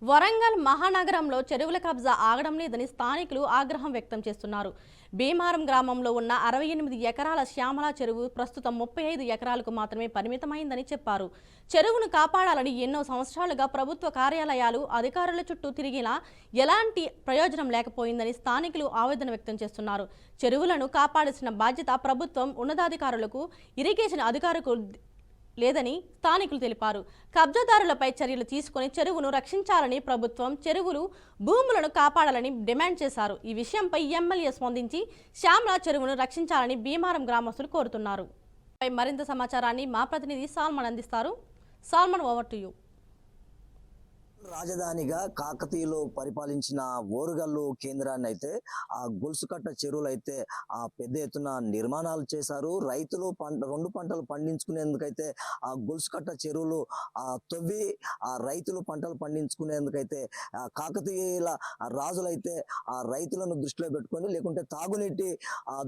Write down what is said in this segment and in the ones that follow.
వరంగల్ మహానగరంలో చెరువుల కబ్జా ఆగడం లేదని స్థానికులు ఆగ్రహం వ్యక్తం చేస్తున్నారు. భీమారం గ్రామంలో ఉన్న 68 ఎకరాల శ్యామల చెరువు ప్రస్తుతం 35 ఎకరాలకు మాత్రమే పరిమితమైందని చెప్పారు. చెరువును కాపాడాలని ఎన్నో సంవత్సరాలుగా ప్రభుత్వ కార్యాలయాలు, అధికారుల చుట్టూ తిరిగినా ఎలాంటి ప్రయోజనం లేకపోయిందని స్థానికులు ఆవేదన వ్యక్తం చేస్తున్నారు. చెరువులను కాపాడాల్సిన బాధ్యత ప్రభుత్వం, ఉన్నతాధికారులకు, ఇరిగేషన్ అధికారులకు లేదని స్థానికులు తెలిపారు. కబ్జాదారులపై చర్యలు తీసుకుని చెరువును రక్షించాలని, ప్రభుత్వం చెరువులు, భూములను కాపాడాలని డిమాండ్ చేశారు. ఈ విషయంపై ఎమ్మెల్యే స్పందించి శ్యామల చెరువును రక్షించాలని భీమారం గ్రామస్తులు కోరుతున్నారు. మరింత సమాచారాన్ని మా ప్రతినిధి సాల్మన్ అందిస్తారు. Salman, over to you. రాజధానిగా కాకతీయులు పరిపాలించిన ఓరుగల్లు కేంద్రాన్ని అయితే ఆ గొలుసుకట్ట చెరువులు అయితే ఆ పెద్ద ఎత్తున నిర్మాణాలు చేశారు. రైతులు రెండు పంటలు పండించుకునేందుకైతే ఆ గొలుసుకట్ట చెరువులు తవ్వి ఆ రైతులు పంటలు పండించుకునేందుకైతే కాకతీయుల రాజులైతే ఆ రైతులను దృష్టిలో పెట్టుకొని, లేకుంటే తాగునీటి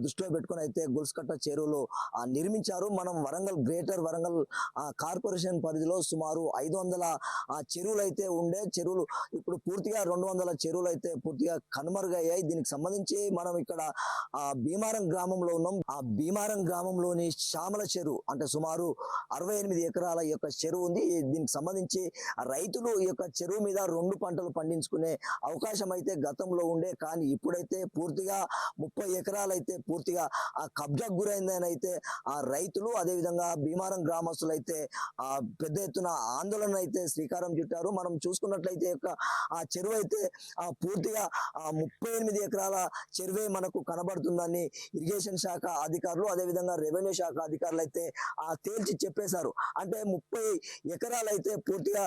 దృష్టిలో పెట్టుకొని అయితే గొలుసుకట్ట చెరువులు నిర్మించారు. మనం వరంగల్ గ్రేటర్ వరంగల్ కార్పొరేషన్ పరిధిలో సుమారు 500 చెరువులు అయితే చెరువులు ఇప్పుడు పూర్తిగా 200 చెరువులు అయితే పూర్తిగా కనుమరుగయ్యాయి. దీనికి సంబంధించి మనం ఇక్కడ భీమారం గ్రామంలో ఉన్నాం. ఆ భీమారం గ్రామంలోని శ్యామల చెరువు అంటే సుమారు 68 ఎకరాల యొక్క చెరువు ఉంది. దీనికి సంబంధించి రైతులు ఈ యొక్క చెరువు మీద 2 పంటలు పండించుకునే అవకాశం అయితే గతంలో ఉండే, కానీ ఇప్పుడైతే పూర్తిగా 30 ఎకరాలు అయితే పూర్తిగా ఆ కబ్జాకు గురైందని అయితే ఆ రైతులు, అదేవిధంగా భీమారం గ్రామస్తులు అయితే పెద్ద ఎత్తున ఆందోళన అయితే శ్రీకారం చుట్టారు. మనం చూసుకున్నట్లయితే ఆ చెరువు అయితే పూర్తిగా 38 ఎకరాల చెరువే మనకు కనబడుతుందని ఇరిగేషన్ శాఖ అధికారులు, అదేవిధంగా రెవెన్యూ శాఖ అధికారులు అయితే తేల్చి చెప్పేశారు. అంటే 30 ఎకరాలు అయితే పూర్తిగా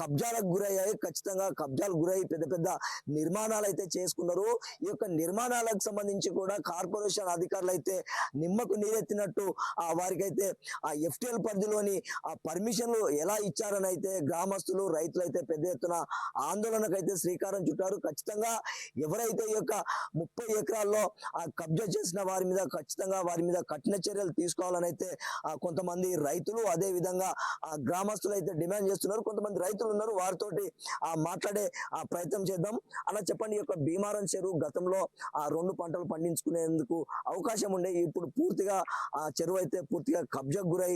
కబ్జాలకు గురయ్యాయి. ఖచ్చితంగా కబ్జాలకు గురై పెద్ద పెద్ద నిర్మాణాలు అయితే చేసుకున్నారు. ఈ యొక్క నిర్మాణాలకు సంబంధించి కూడా కార్పొరేషన్ అధికారులు అయితే నిమ్మకు నీరెత్తినట్టు వారికైతే ఆ FTL పరిధిలోని పర్మిషన్లు ఎలా ఇచ్చారని అయితే గ్రామస్తులు, రైతులు అయితే పెద్ద ఎత్తున ఆందోళనకైతే శ్రీకారం చుట్టారు. ఖచ్చితంగా ఎవరైతే ఈ యొక్క 30 ఎకరాల్లో కబ్జా చేసిన వారి మీద ఖచ్చితంగా వారి మీద కఠిన చర్యలు తీసుకోవాలని అయితే కొంతమంది రైతులు, అదే విధంగా గ్రామస్తులు అయితే డిమాండ్ చేస్తున్నారు. కొంతమంది రైతులు ఉన్నారు, వారితోటి మాట్లాడే ప్రయత్నం చేద్దాం. అలా చెప్పండి, ఈ యొక్క భీమారం చెరువు గతంలో 2 పంటలు పండించుకునేందుకు అవకాశం ఉండే, ఇప్పుడు పూర్తిగా చెరువు అయితే పూర్తిగా కబ్జాకు గురై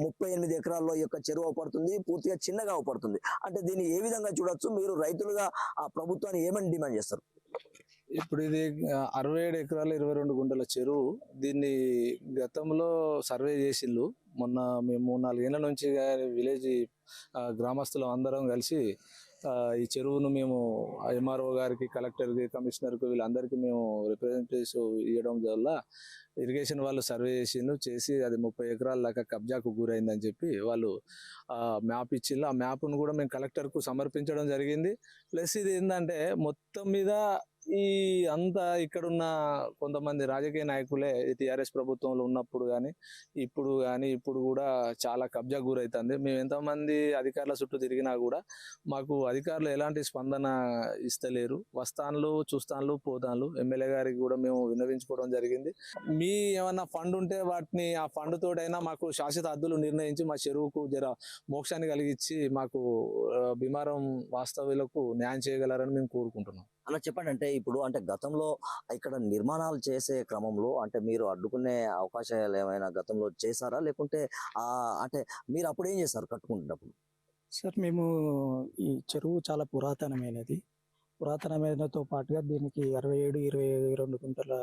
38 ఎకరాల్లో ఈ యొక్క చెరువు అవపడుతుంది, పూర్తిగా చిన్నగా అవపడుతుంది. అంటే దీన్ని ఏ విధంగా చూడొచ్చు? మీరు రైతులుగా ఆ ప్రభుత్వాన్ని ఏమని డిమాండ్ చేస్తారు? ఇప్పుడు ఇది 67 ఎకరాల 22 గుంటల చెరువు. దీన్ని గతంలో సర్వే చేసిళ్ళు. మొన్న మేము 3-4 ఏళ్ళ నుంచి విలేజ్ గ్రామస్తులు అందరం కలిసి ఈ చెరువును మేము MRO గారికి, కలెక్టర్కి, కమిషనర్కి వీళ్ళందరికీ మేము రిప్రజెంటేటివ్స్ ఇవ్వడం వల్ల ఇరిగేషన్ వాళ్ళు సర్వే చేసి అది 30 ఎకరాల దాకా కబ్జాకు గురైందని చెప్పి వాళ్ళు మ్యాప్ ఇచ్చిండ్రు. ఆ మ్యాప్ను కూడా మేము కలెక్టర్కు సమర్పించడం జరిగింది. ప్లస్ ఇది ఏంటంటే మొత్తం మీద ఈ అంతా ఇక్కడున్న కొంతమంది రాజకీయ నాయకులే TRS ప్రభుత్వంలో ఉన్నప్పుడు కానీ ఇప్పుడు కూడా చాలా కబ్జా గురవుతుంది. మేము ఎంతమంది అధికారుల చుట్టూ తిరిగినా కూడా మాకు అధికారులు ఎలాంటి స్పందన ఇస్తలేరు. వస్తాన్లు, చూస్తాన్లు, పోతాన్లు. ఎమ్మెల్యే గారికి కూడా మేము విన్నవించుకోవడం జరిగింది. మీ ఏమన్నా ఫండ్ ఉంటే వాటిని ఆ ఫండ్ తోటైనా మాకు శాశ్వత హద్దులు నిర్ణయించి మా చెరువుకు జర మోక్షాన్ని కలిగించి మాకు భీమారం వాస్తవ్యులకు న్యాయం చేయగలరని మేము కోరుకుంటున్నాం. అలా చెప్పండి. అంటే ఇప్పుడు అంటే గతంలో ఇక్కడ నిర్మాణాలు చేసే క్రమంలో అంటే మీరు అడ్డుకునే అవకాశాలు ఏమైనా గతంలో చేశారా, లేకుంటే అంటే మీరు అప్పుడు ఏం చేశారు కట్టుకుంటున్నప్పుడు? సార్, మేము ఈ చెరువు చాలా పురాతనమైనతో పాటుగా దీనికి 67-22 గుంటల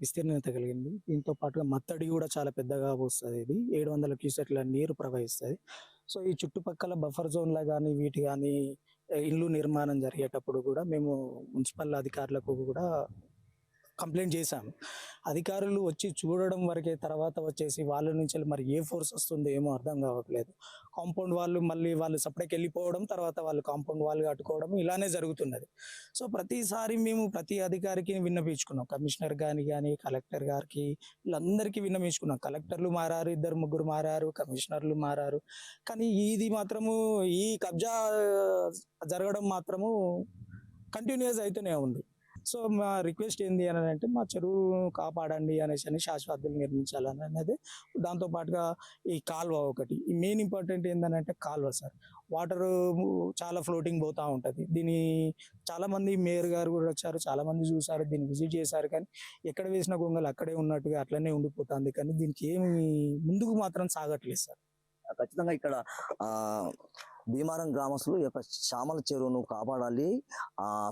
విస్తీర్ణత కలిగింది. దీంతో పాటుగా మత్తడి కూడా చాలా పెద్దగా వస్తుంది. ఇది 700 క్యూసెక్ల నీరు ప్రవహిస్తుంది. సో ఈ చుట్టుపక్కల బఫర్ జోన్లో కానీ వీటి కానీ ఇల్లు నిర్మాణం జరిగేటప్పుడు కూడా మేము మున్సిపల్ అధికారులకు కూడా కంప్లైంట్ చేశాము. అధికారులు వచ్చి చూడడం వరకే, తర్వాత వచ్చేసి వాళ్ళ నుంచి మరి ఏ ఫోర్స్ వస్తుందో ఏమో అర్థం కావట్లేదు. కాంపౌండ్ వాళ్ళు సపరేట్కి వెళ్ళిపోవడం, తర్వాత వాళ్ళు కాంపౌండ్ వాళ్ళు కట్టుకోవడం ఇలానే జరుగుతున్నది. సో ప్రతిసారి మేము ప్రతి అధికారికి విన్నపించుకున్నాం. కమిషనర్ కానీ కలెక్టర్ గారికి వీళ్ళందరికీ విన్నపించుకున్నాం. కలెక్టర్లు మారారు, 2-3 మారారు, కమిషనర్లు మారారు. కానీ ఇది మాత్రము ఈ కబ్జా జరగడం మాత్రము కంటిన్యూస్ అవుతూనే ఉంది. సో మా రిక్వెస్ట్ ఏంది అని అంటే మా చెరువు కాపాడండి అనేసి అని శాశ్వతలు నిర్మించాలని అనేది. దాంతో పాటుగా ఈ కాలువ ఒకటి ఈ మెయిన్ ఇంపార్టెంట్ ఏంటంటే కాలువ సార్. వాటర్ చాలా ఫ్లోటింగ్ పోతూ ఉంటుంది. దీని చాలా మంది మేయర్ గారు కూడా వచ్చారు, చాలా మంది చూసారు, దీన్ని విజిట్ చేశారు, కానీ ఎక్కడ వేసిన గొంగలు అక్కడే ఉన్నట్టుగా అట్లనే ఉండిపోతుంది, కానీ దీనికి ఏమి ముందుకు మాత్రం సాగట్లేదు సార్. ఖచ్చితంగా ఇక్కడ ఆ భీమారం గ్రామస్తులు ఈ యొక్క శ్యామల చెరువును కాపాడాలి.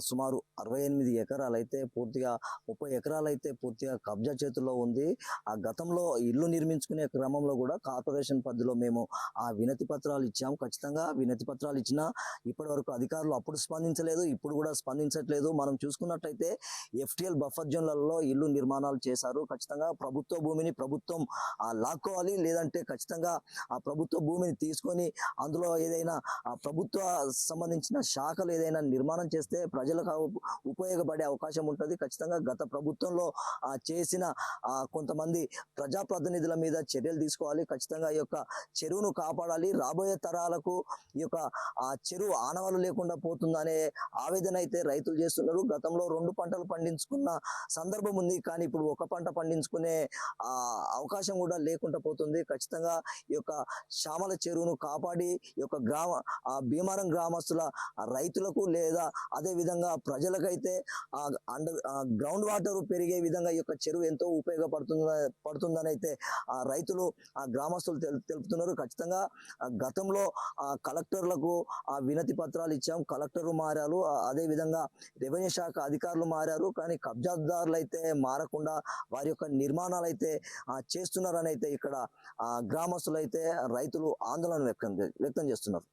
సుమారు 68 ఎకరాలు అయితే పూర్తిగా 30 ఎకరాలు అయితే పూర్తిగా కబ్జా చేతుల్లో ఉంది. ఆ గతంలో ఇల్లు నిర్మించుకునే క్రమంలో కూడా కార్పొరేషన్ పరిధిలో మేము ఆ వినతి పత్రాలు ఇచ్చాం. ఖచ్చితంగా వినతి పత్రాలు ఇచ్చినా ఇప్పటి వరకు అధికారులు అప్పుడు స్పందించలేదు, ఇప్పుడు కూడా స్పందించట్లేదు. మనం చూసుకున్నట్టయితే FTL బఫర్ జోన్లలో ఇల్లు నిర్మాణాలు చేశారు. ఖచ్చితంగా ప్రభుత్వ భూమిని ప్రభుత్వం లాక్కోవాలి, లేదంటే ఖచ్చితంగా ఆ ప్రభుత్వ భూమిని తీసుకొని అందులో ఏదైనా ఆ ప్రభుత్వ సంబంధించిన శాఖలు ఏదైనా నిర్మాణం చేస్తే ప్రజలకు ఉపయోగపడే అవకాశం ఉంటుంది. ఖచ్చితంగా గత ప్రభుత్వంలో చేసిన కొంతమంది ప్రజాప్రతినిధుల మీద చర్యలు తీసుకోవాలి. ఖచ్చితంగా ఈ యొక్క చెరువును కాపాడాలి. రాబోయే తరాలకు ఈ యొక్క చెరువు ఆనవాలు లేకుండా పోతుందనే ఆవేదన అయితే రైతులు చేస్తున్నారు. గతంలో 2 పంటలు పండించుకున్న సందర్భం ఉంది, కానీ ఇప్పుడు 1 పంట పండించుకునే అవకాశం కూడా లేకుండా పోతుంది. ఖచ్చితంగా ఈ యొక్క శ్యామల చెరువును కాపాడి ఈ యొక్క భీమారం గ్రామస్తుల రైతులకు లేదా అదే విధంగా ప్రజలకైతే గ్రౌండ్ వాటర్ పెరిగే విధంగా ఈ యొక్క చెరువు ఎంతో పడుతుందని అయితే రైతులు గ్రామస్తులు తెలుపుతున్నారు. ఖచ్చితంగా గతంలో కలెక్టర్లకు వినతి పత్రాలు ఇచ్చాం, కలెక్టర్ మారారు, అదే విధంగా రెవెన్యూ శాఖ అధికారులు మారారు, కానీ కబ్జాదారులు అయితే మారకుండా వారి యొక్క నిర్మాణాలు అయితే చేస్తున్నారని అయితే ఇక్కడ గ్రామస్తులు అయితే రైతులు ఆందోళన వ్యక్తం చేస్తున్నారు.